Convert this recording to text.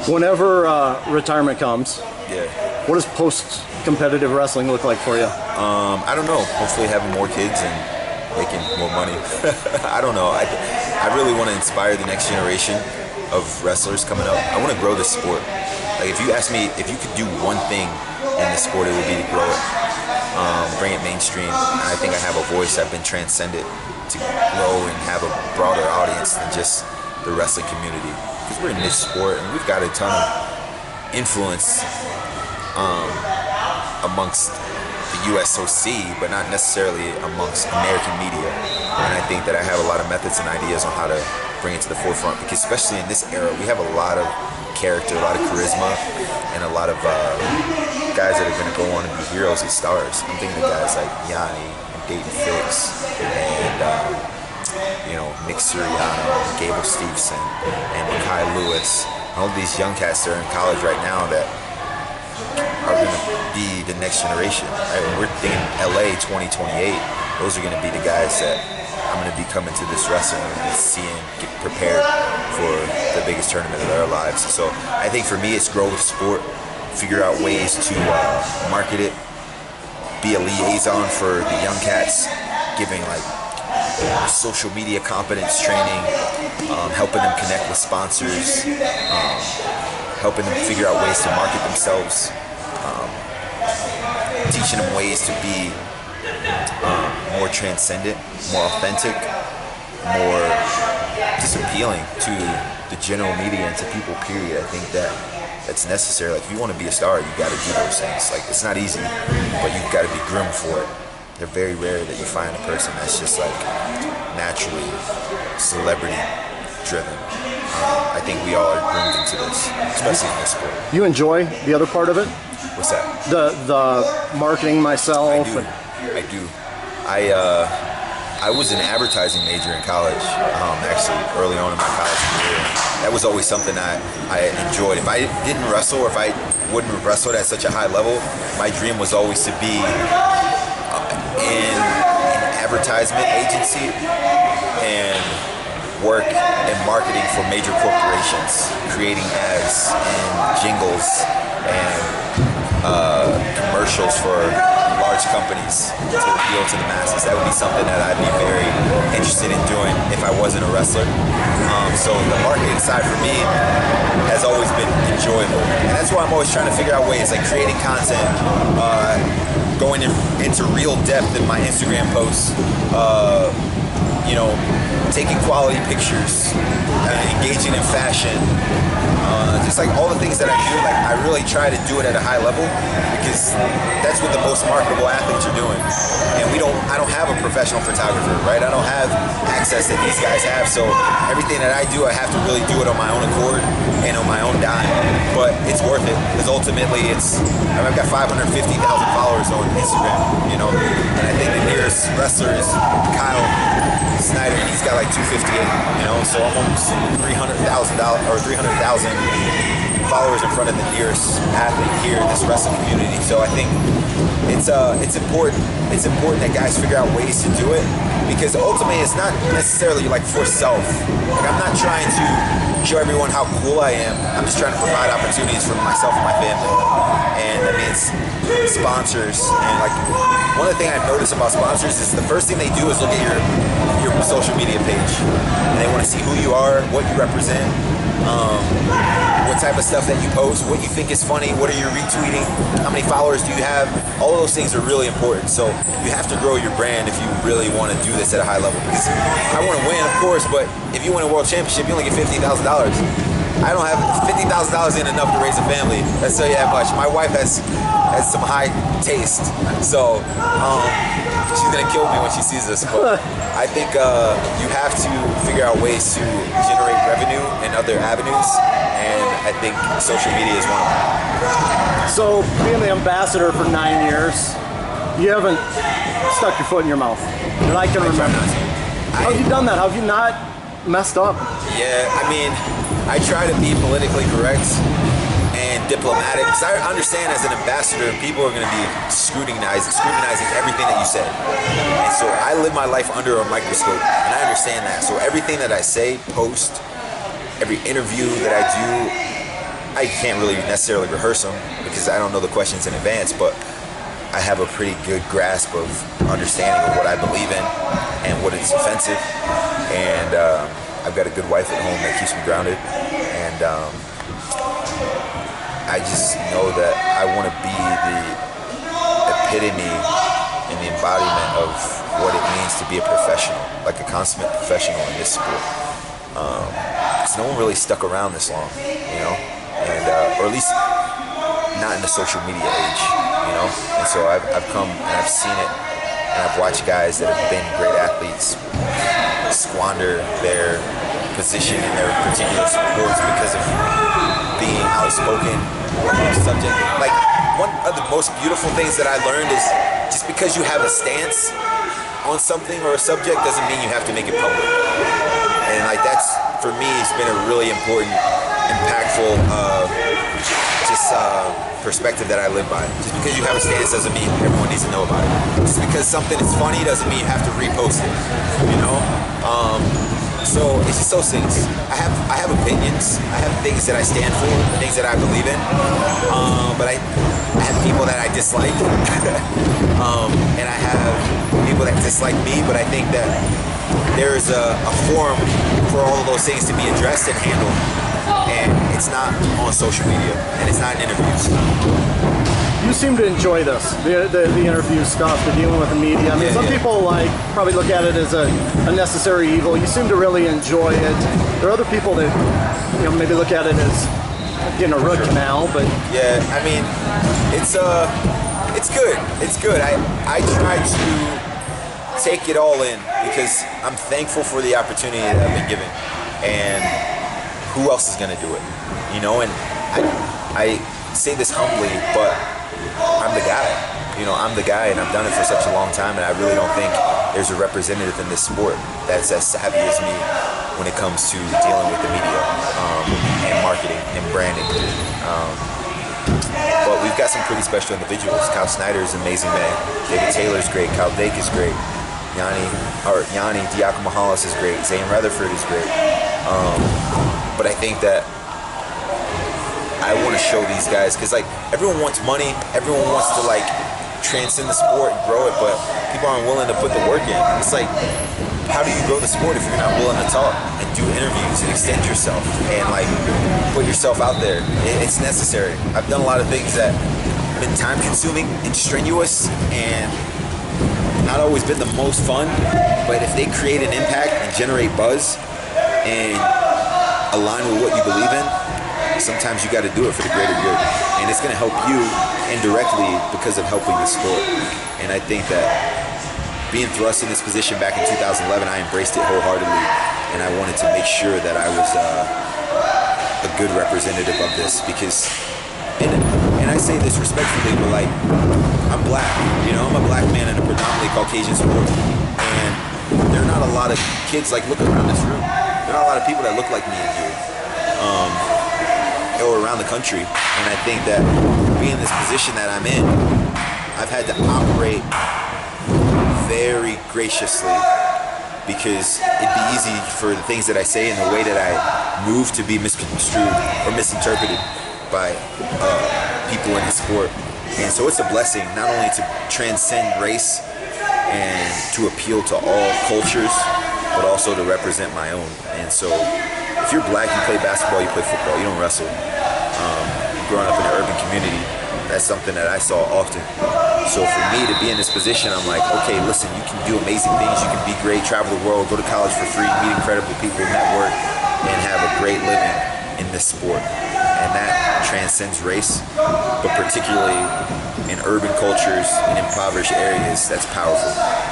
Whenever retirement comes, Yeah. what does post-competitive wrestling look like for you? I don't know. Hopefully having more kids and making more money. I don't know. I really want to inspire the next generation of wrestlers coming up. I want to grow this sport. Like, if you ask me if you could do one thing in the sport, it would be to grow it, bring it mainstream. And I think I have a voice. I've been transcended to grow and have a broader audience than just the wrestling community. Because we're in this sport and we've got a ton of influence amongst the USOC, but not necessarily amongst American media. And I think that I have a lot of methods and ideas on how to bring it to the forefront, because especially in this era, we have a lot of character, a lot of charisma, and a lot of guys that are going to go on and be heroes and stars. I'm thinking of guys like Yanni and Dayton Fix and Nick Suriano, Gable Stevenson, and Makai Lewis. All these young cats that are in college right now that are going to be the next generation. Right? When we're thinking LA 2028, those are going to be the guys that I'm going to be coming to this wrestling and seeing get prepared for the biggest tournament of their lives. So I think for me, it's grow the sport, figure out ways to market it, be a liaison for the young cats, giving like social media competence training, helping them connect with sponsors, helping them figure out ways to market themselves, teaching them ways to be more transcendent, more authentic, more just appealing to the general media and to people, period. I think that's necessary. Like, if you want to be a star, you got to do those things. Like, it's not easy, but you've got to be groomed for it. They're very rare that you find a person that's just like naturally celebrity driven. I think we all are groomed into this, especially in this sport. You enjoy the other part of it? What's that? The marketing myself. I do. I was an advertising major in college, actually, early on in my college career. That was always something I enjoyed. If I didn't wrestle, or if I wouldn't have wrestled at such a high level, my dream was always to be in an advertisement agency and work in marketing for major corporations, creating ads and jingles and commercials for large companies to appeal to the masses. That would be something that I'd be very interested in doing if I wasn't a wrestler. So the marketing side for me has always been enjoyable, and that's why I'm always trying to figure out ways, like creating content, going into real depth in my Instagram posts, taking quality pictures, engaging in fashion, just like all the things that I do. Like, I really try to do it at a high level, because that's what the most marketable athletes are doing. And I don't have a professional photographer, right? I don't have access that these guys have. So everything that I do, I have to really do it on my own accord and on my own dime. But it's worth it, because ultimately I've got 550,000 followers on Instagram, and I think the nearest wrestler is Kyle Snyder, and he's got like 258, so I'm almost 300,000 followers in front of the nearest athlete here in this wrestling community. So I think it's important. It's important that guys figure out ways to do it, because ultimately it's not necessarily like for self. Like, I'm not trying to show everyone how cool I am. I'm just trying to provide opportunities for myself and my family. And that means sponsors. And like, one of the things I've noticed about sponsors is the first thing they do is look at your social media page, and they want to see who you are, what you represent, what type of stuff that you post, what you think is funny, what are you retweeting, how many followers do you have. All of those things are really important. So you have to grow your brand if you really want to do this at a high level, because I want to win, of course, but if you win a world championship, you only get $50,000. I don't have $50,000 ain't enough to raise a family. Let's tell you that much. My wife has some high taste, so she's gonna kill me when she sees this. But I think you have to figure out ways to generate revenue in other avenues, and I think social media is one of them. So, being the ambassador for 9 years, you haven't stuck your foot in your mouth that I can remember. How have you done that? How have you not messed up? Yeah, I mean, I try to be politically correct and diplomatic, because I understand as an ambassador, people are going to be scrutinizing everything that you said. And so I live my life under a microscope, and I understand that. So everything that I say, post, every interview that I do, I can't really necessarily rehearse them because I don't know the questions in advance, but I have a pretty good grasp of understanding of what I believe in and what is offensive. And I've got a good wife at home that keeps me grounded. And I just know that I want to be the epitome and the embodiment of what it means to be a professional, like a consummate professional in this sport. Because no one really stuck around this long, you know, and or at least not in the social media age, you know. And so I've come and I've seen it, and I've watched guys that have been great athletes squander their position in their particular sports because of being outspoken on the subject. Like, one of the most beautiful things that I learned is just because you have a stance on something or a subject doesn't mean you have to make it public. And like, that's, for me, it's been a really important, impactful perspective that I live by. Just because you have a stance doesn't mean everyone needs to know about it. Just because something is funny doesn't mean you have to repost it, you know? So it's just those things. I have opinions. I have things that I stand for, things that I believe in. But I have people that I dislike. And I have people that dislike me, but I think that there's a forum for all of those things to be addressed and handled. And it's not on social media, and it's not in interviews. You seem to enjoy this, the interview stuff, the dealing with the media. I mean, some people probably look at it as a necessary evil. You seem to really enjoy it. There are other people that, you know, maybe look at it as getting a root canal, but yeah, I mean, it's good. It's good. I try to take it all in because I'm thankful for the opportunity that I've been given, and who else is going to do it, you know? And I say this humbly, but I'm the guy. You know, I'm the guy, and I've done it for such a long time, and I really don't think there's a representative in this sport that's as savvy as me when it comes to dealing with the media and marketing and branding. But we've got some pretty special individuals. Kyle Snyder is an amazing man. David Taylor's great. Kyle Dake is great. Yanni Diakomahalis is great. Zane Rutherford is great. But I think that I want to show these guys, because like, everyone wants money, everyone wants to like transcend the sport and grow it, but people aren't willing to put the work in. It's like, how do you grow the sport if you're not willing to talk and do interviews and extend yourself and like put yourself out there? It's necessary. I've done a lot of things that have been time consuming and strenuous and not always been the most fun, but if they create an impact and generate buzz and align with what you believe in, sometimes you got to do it for the greater good, and it's going to help you indirectly because of helping the sport. And I think that being thrust in this position back in 2011, I embraced it wholeheartedly, and I wanted to make sure that I was a good representative of this, because, and I say this respectfully, but like, I'm black, you know, I'm a black man in a predominantly Caucasian sport, and there are not a lot of kids, like, look around this room, there are not a lot of people that look like me in here, or around the country. And I think that being in this position that I'm in, I've had to operate very graciously, because it'd be easy for the things that I say and the way that I move to be misconstrued or misinterpreted by people in the sport. And so it's a blessing not only to transcend race and to appeal to all cultures, but also to represent my own. And so if you're black, you play basketball, you play football, you don't wrestle. Growing up in an urban community, that's something that I saw often. So for me to be in this position, I'm like, okay, listen, you can do amazing things, you can be great, travel the world, go to college for free, meet incredible people, network, and have a great living in this sport. And that transcends race, but particularly in urban cultures and impoverished areas, that's powerful.